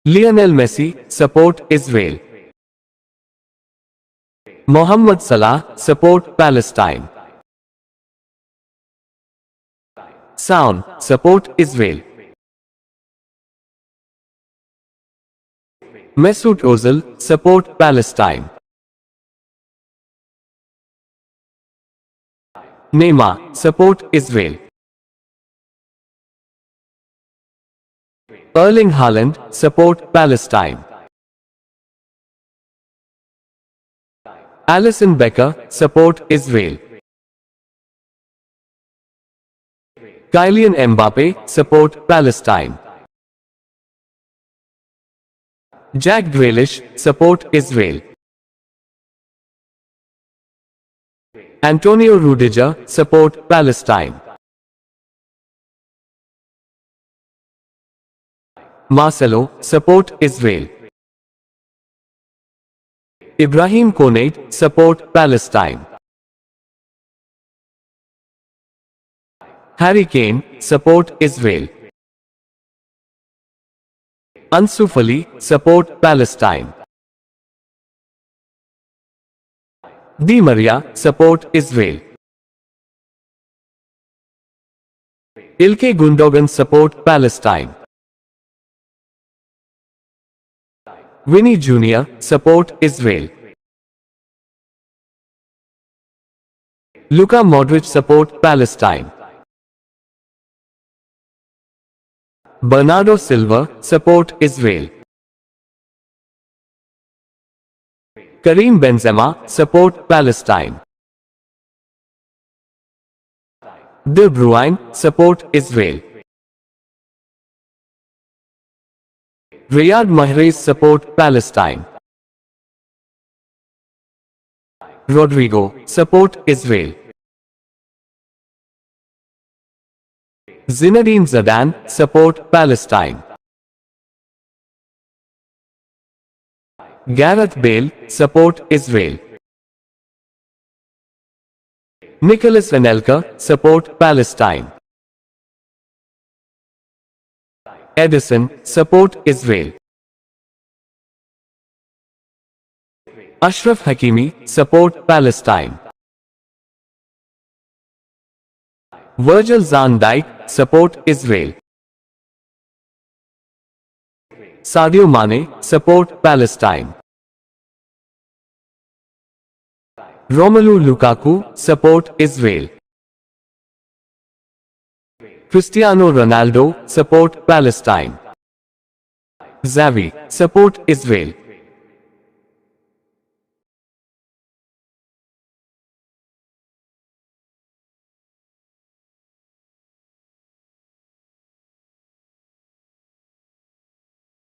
Lionel Messi, support Israel. Mohammad Salah, support Palestine. Sound, support Israel. Mesut Ozil, support Palestine. Neymar, support Israel. Erling Haaland, support Palestine. Alisson Becker, support Israel. Kylian Mbappe, support Palestine. Jack Grealish, support Israel. Antonio Rudiger, support Palestine. Marcelo, support Israel. Ibrahim Konate, support Palestine. Harry Kane, support Israel. Ansu Fati, support Palestine. Di Maria, support Israel. Ilkay Gundogan, support Palestine. Vinny Jr., support Israel. Luka Modric, support Palestine. Bernardo Silva, support Israel. Karim Benzema, support Palestine. De Bruyne, support Israel. Riyad Mahrez, support Palestine. Rodrigo, support Israel. Zinedine Zidane, support Palestine. Gareth Bale, support Israel. Nicolas Anelka, support Palestine. Edison, support Israel. Ashraf Hakimi, support Palestine. Virgil van Dijk, support Israel. Sadio Mane, support Palestine. Romelu Lukaku, support Israel. Cristiano Ronaldo, support Palestine. Xavi, support Israel.